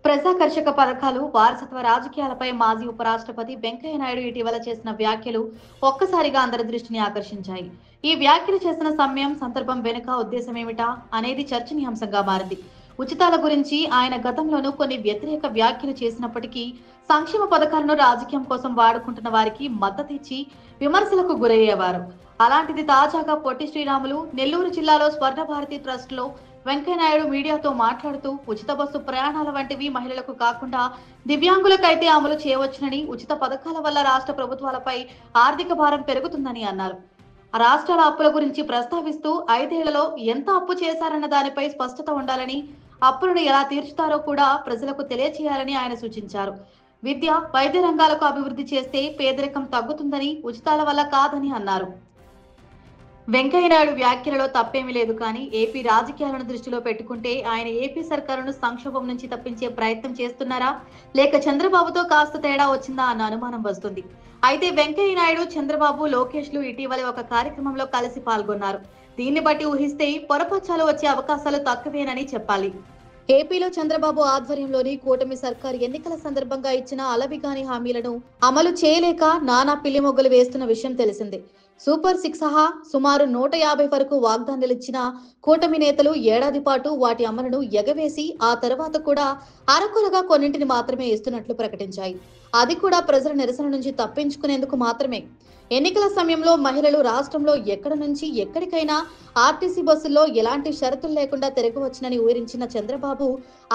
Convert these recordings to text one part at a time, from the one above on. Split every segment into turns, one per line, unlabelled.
ప్రజాకర్షక పథకాలు, వారసత్వ రాజకీయాలపై మాజీ ఉపరాష్ట్రపతి వెంకయ్య నాయుడు ఇటీవల చేసిన వ్యాఖ్యలు ఒక్కసారిగా అందరి దృష్టిని ఆకర్షించాయి. ఈ వ్యాఖ్యలు చేసిన సమయం, సందర్భం వెనుక ఉద్దేశమేమిటా అనేది చర్చనీయాంశంగా మారింది. ఉచితాల గురించి ఆయన గతంలోనూ కొన్ని వ్యతిరేక వ్యాఖ్యలు చేసినప్పటికీ సంక్షేమ పథకాలను రాజకీయం కోసం వాడుకుంటున్న వారికి మద్దతిచ్చి విమర్శలకు గురయ్యేవారు. అలాంటిది తాజాగా పొట్టి శ్రీరాములు నెల్లూరు జిల్లాలో స్వర్ణభారతి ట్రస్ట్లో వెంకయ్యనాయుడు మీడియాతో మాట్లాడుతూ ఉచిత బస్సు ప్రయాణాల వంటివి మహిళలకు కాకుండా దివ్యాంగులకైతే అమలు చేయవచ్చునని, ఉచిత పథకాల వల్ల రాష్ట్ర ప్రభుత్వాలపై ఆర్థిక భారం పెరుగుతుందని అన్నారు. రాష్ట్రాల అప్పుల గురించి ప్రస్తావిస్తూ 5 ఏళ్లలో ఎంత అప్పు చేశారన్న దానిపై స్పష్టత ఉండాలని, అప్పులను ఎలా తీర్చుతారో కూడా ప్రజలకు తెలియచేయాలని ఆయన సూచించారు. విద్య, వైద్య రంగాలకు అభివృద్ధి చేస్తే పేదరికం తగ్గుతుందని, ఉచితాల వల్ల కాదని అన్నారు. వెంకయ్యనాయుడు వ్యాఖ్యలలో తప్పేమీ లేదు, కానీ ఏపీ రాజకీయాలను దృష్టిలో పెట్టుకుంటే ఆయన ఏపీ సర్కారును సంక్షోభం నుంచి తప్పించే ప్రయత్నం చేస్తున్నారా, లేక చంద్రబాబుతో కాస్త తేడా వచ్చిందా అన్న అనుమానం వస్తుంది. అయితే వెంకయ్యనాయుడు, చంద్రబాబు, లోకేష్లు ఇటీవల ఒక కార్యక్రమంలో కలిసి పాల్గొన్నారు. దీన్ని బట్టి ఊహిస్తే పొరపచ్చాలు వచ్చే అవకాశాలు తక్కువేనని చెప్పాలి. ఏపీలో చంద్రబాబు ఆధ్వర్యంలోని కూటమి సర్కార్ ఎన్నికల సందర్భంగా ఇచ్చిన అలవిగాని హామీలను అమలు చేయలేక నానా పిల్లిమొగ్గలు వేస్తున్న విషయం తెలిసిందే. సూపర్ 6 సహా సుమారు 150 వరకు వాగ్దానాలిచ్చిన కూటమి నేతలు ఏడాది పాటు వాటి అమలును ఎగవేసి ఆ తర్వాత కూడా అరకొరగా కొన్నింటిని మాత్రమే ఇస్తున్నట్లు ప్రకటించాయి. అది కూడా ప్రజల నిరసన నుంచి తప్పించుకునేందుకు మాత్రమే. ఎన్నికల సమయంలో మహిళలు రాష్ట్రంలో ఎక్కడి నుంచి ఎక్కడికైనా ఆర్టీసీ బస్సుల్లో ఎలాంటి షరతులు లేకుండా తిరగవచ్చునని ఊరించిన చంద్రబాబు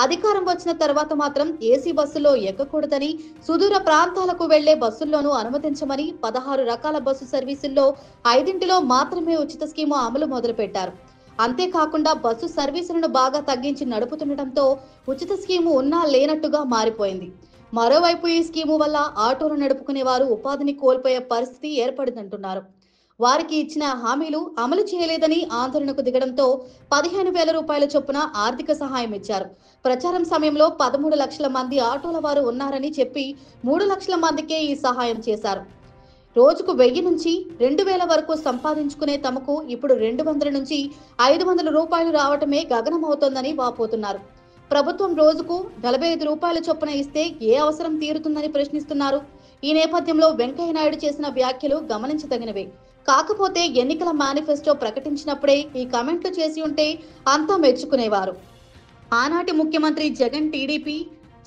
అధికారం వచ్చిన తర్వాత మాత్రం ఏసీ బస్సుల్లో ఎక్కకూడదని, సుదూర ప్రాంతాలకు వెళ్లే బస్సుల్లోనూ అనుమతించమని 16 రకాల బస్సు సర్వీసుల్లో 5 మాత్రమే ఉచిత స్కీము అమలు మొదలుపెట్టారు. అంతేకాకుండా బస్సు సర్వీసులను బాగా తగ్గించి నడుపుతుండటంతో ఉచిత స్కీము ఉన్నా లేనట్టుగా మారిపోయింది. మరోవైపు ఈ స్కీము వల్ల ఆటోలు నడుపుకునే వారు ఉపాధిని కోల్పోయే పరిస్థితి ఏర్పడిందంటున్నారు. వారికి ఇచ్చిన హామీలు అమలు చేయలేదని ఆందోళనకు దిగడంతో 15,000 రూపాయల చొప్పున ఆర్థిక సహాయం ఇచ్చారు. ప్రచారం సమయంలో 13 లక్షల మంది ఆటోల వారు ఉన్నారని చెప్పి 3 లక్షల మందికే ఈ సహాయం చేశారు. రోజుకు 1000 నుంచి 2,000 వరకు సంపాదించుకునే తమకు ఇప్పుడు 200 నుంచి 500 రూపాయలు రావటమే గగనమవుతోందని వాపోతున్నారు. ప్రభుత్వం రోజుకు 45 రూపాయల చొప్పున ఇస్తే ఏ అవసరం తీరుతుందని ప్రశ్నిస్తున్నారు. ఈ నేపథ్యంలో వెంకయ్యనాయుడు చేసిన వ్యాఖ్యలు గమనించదగినవే. కాకపోతే ఎన్నికల మేనిఫెస్టో ప్రకటించినప్పుడే ఈ కామెంట్లు చేసి ఉంటే అంతా మెచ్చుకునేవారు. ఆనాటి ముఖ్యమంత్రి జగన్, టీడీపీ,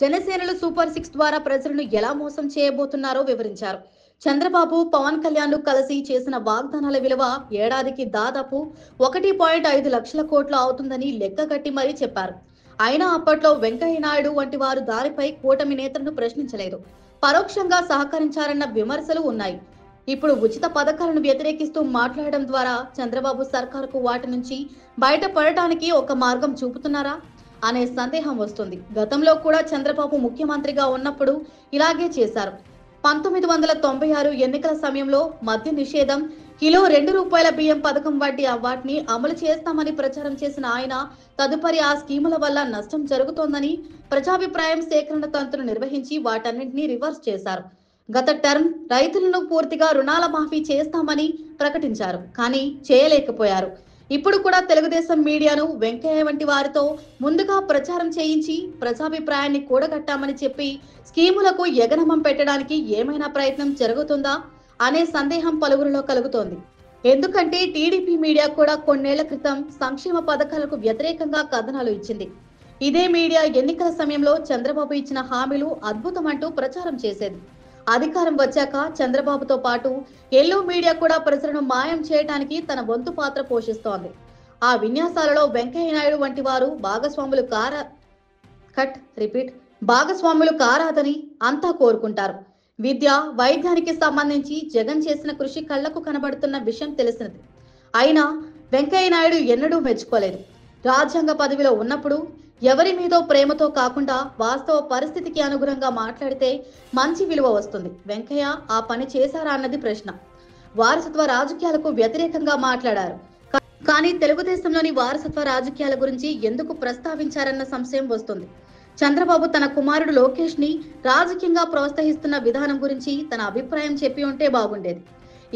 జనసేనలు సూపర్ 6 ద్వారా ప్రజలను ఎలా మోసం చేయబోతున్నారో వివరించారు. చంద్రబాబు, పవన్ కళ్యాణ్లు కలిసి చేసిన వాగ్దానాల విలువ ఏడాదికి దాదాపు 1.5 లక్షల కోట్లు అవుతుందని లెక్కగట్టి మరీ చెప్పారు. అయినా అప్పట్లో వెంకయ్యనాయుడు వంటి వారు దానిపై కూటమి నేతలను ప్రశ్నించలేదు. పరోక్షంగా సహకరించారన్న విమర్శలు ఉన్నాయి. ఇప్పుడు ఉచిత పథకాలను వ్యతిరేకిస్తూ మాట్లాడడం ద్వారా చంద్రబాబు సర్కారుకు వాటి నుంచి బయటపడటానికి ఒక మార్గం చూపుతున్నారా అనే సందేహం వస్తుంది. గతంలో కూడా చంద్రబాబు ముఖ్యమంత్రిగా ఉన్నప్పుడు ఇలాగే చేశారు. 1996 ఎన్నికల సమయంలో మద్య నిషేధం, కిలో ₹2 బియ్యం పథకం వంటి వాటిని అమలు చేస్తామని ప్రచారం చేసిన ఆయన తదుపరి ఆ స్కీముల వల్ల నష్టం జరుగుతోందని ప్రజాభిప్రాయం సేకరణ తంతును నిర్వహించి వాటన్నింటినీ రివర్స్ చేశారు. గత టర్మ్ రైతులను పూర్తిగా రుణాల మాఫీ చేస్తామని ప్రకటించారు, కానీ చేయలేకపోయారు. ఇప్పుడు కూడా తెలుగుదేశం మీడియాను వెంకయ్య వంటి వారితో ముందుగా ప్రచారం చేయించి ప్రజాభిప్రాయాన్ని కూడగట్టామని చెప్పి స్కీములకు ఎగనమం పెట్టడానికి ఏమైనా ప్రయత్నం జరుగుతుందా అనే సందేహం పలువురిలో కలుగుతోంది. ఎందుకంటే టీడీపీ మీడియా కూడా కొన్నేళ్ల క్రితం సంక్షేమ పథకాలకు వ్యతిరేకంగా కథనాలు ఇచ్చింది. ఇదే మీడియా ఎన్నికల సమయంలో చంద్రబాబు ఇచ్చిన హామీలు అద్భుతమంటూ ప్రచారం చేసేది. అధికారం వచ్చాక చంద్రబాబుతో పాటు ఎల్లో మీడియా కూడా ప్రజలను మాయం చేయడానికి తన వంతు పాత్ర పోషిస్తోంది. ఆ విన్యాసాలలో వెంకయ్యనాయుడు వంటి వారు భాగస్వాములు కారాదని అంతా కోరుకుంటారు. విద్య, వైద్యానికి సంబంధించి జగన్ చేసిన కృషి కళ్లకు కనబడుతున్న విషయం తెలిసినది. అయినా వెంకయ్యనాయుడు ఎన్నడూ మెచ్చుకోలేదు. రాజ్యాంగ పదవిలో ఉన్నప్పుడు ఎవరి మీదో ప్రేమతో కాకుండా వాస్తవ పరిస్థితికి అనుగుణంగా మాట్లాడితే మంచి విలువ వస్తుంది. వెంకయ్య ఆ పని చేశారా అన్నది ప్రశ్న. వారసత్వ రాజకీయాలకు వ్యతిరేకంగా మాట్లాడారు, కానీ తెలుగుదేశంలోని వారసత్వ రాజకీయాల గురించి ఎందుకు ప్రస్తావించారన్న సంశయం వస్తుంది. చంద్రబాబు తన కుమారుడు లోకేష్ ని రాజకీయంగా ప్రోత్సహిస్తున్న విధానం గురించి తన అభిప్రాయం చెప్పి ఉంటే బాగుండేది.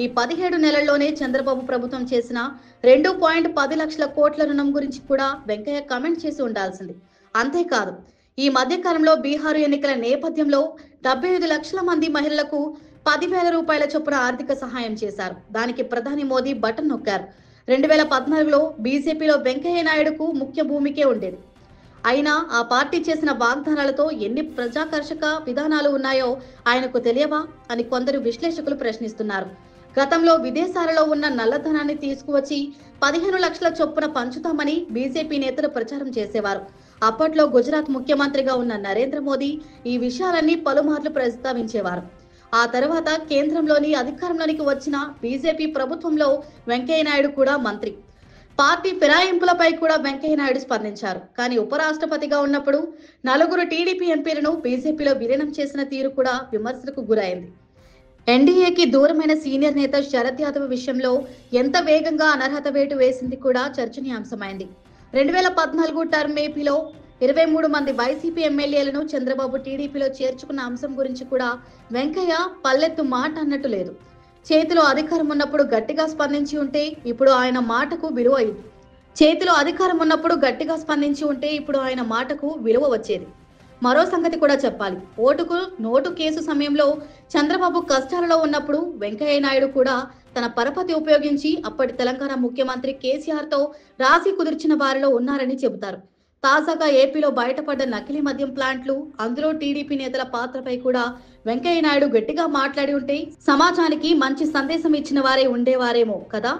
ఈ 17 నెలల్లోనే చంద్రబాబు ప్రభుత్వం చేసిన 2.10 లక్షల కోట్ల రుణం గురించి కూడా వెంకయ్య కామెంట్ చేసి ఉండాల్సింది. అంతేకాదు, ఈ మధ్య కాలంలో బీహారు ఎన్నికల నేపథ్యంలో 75 లక్షల మంది మహిళలకు 10,000 రూపాయల చొప్పున ఆర్థిక సహాయం చేశారు. దానికి ప్రధాని మోదీ బటన్ నొక్కారు. 2014లో బీజేపీలో వెంకయ్య నాయుడుకు ముఖ్య భూమికే ఉండేది. అయినా ఆ పార్టీ చేసిన వాగ్దానాలతో ఎన్ని ప్రజాకర్షక విధానాలు ఉన్నాయో ఆయనకు తెలియవా అని కొందరు విశ్లేషకులు ప్రశ్నిస్తున్నారు. గతంలో విదేశాలలో ఉన్న నల్లధనాన్ని తీసుకువచ్చి 15 లక్షల చొప్పున పంచుతామని బీజేపీ నేతలు ప్రచారం చేసేవారు. అప్పట్లో గుజరాత్ ముఖ్యమంత్రిగా ఉన్న నరేంద్ర మోదీ ఈ విషయాలన్నీ పలుమార్లు ప్రస్తావించేవారు. ఆ తర్వాత కేంద్రంలోని అధికారంలోనికి వచ్చిన బీజేపీ ప్రభుత్వంలో వెంకయ్య నాయుడు కూడా మంత్రి. పార్టీ ఫిరాయింపులపై కూడా వెంకయ్య నాయుడు స్పందించారు. కానీ ఉపరాష్ట్రపతిగా ఉన్నప్పుడు 4 టీడీపీ ఎంపీలను బీజేపీలో విలీనం చేసిన తీరు కూడా విమర్శలకు గురైంది. ఎన్డీఏకి దూరమైన సీనియర్ నేత శరద్ యాదవ్ విషయంలో ఎంత వేగంగా అనర్హత వేటు వేసింది కూడా చర్చనీయాంశమైంది. 2014 టర్మ్ ఏపీలో 23 మంది వైసీపీ ఎమ్మెల్యేలను చంద్రబాబు టీడీపీలో చేర్చుకున్న అంశం గురించి కూడా వెంకయ్య పల్లెత్తు మాట అన్నట్టు లేదు. చేతిలో అధికారం ఉన్నప్పుడు గట్టిగా స్పందించి ఉంటే ఇప్పుడు ఆయన మాటకు విలువ వచ్చేది. మరో సంగతి కూడా చెప్పాలి. ఓటుకు నోటు కేసు సమయంలో చంద్రబాబు కష్టాలలో ఉన్నప్పుడు వెంకయ్య నాయుడు కూడా తన పరపతి ఉపయోగించి అప్పటి తెలంగాణ ముఖ్యమంత్రి కేసీఆర్తో రాజీ కుదిర్చిన వారిలో ఉన్నారని చెబుతారు. తాజాగా ఏపీలో బయటపడ్డ నకిలీ మద్యం ప్లాంట్లు, అందులో టీడీపీ నేతల పాత్రపై కూడా వెంకయ్య నాయుడు గట్టిగా మాట్లాడి ఉంటే సమాజానికి మంచి సందేశం ఇచ్చిన వారే ఉండేవారేమో కదా.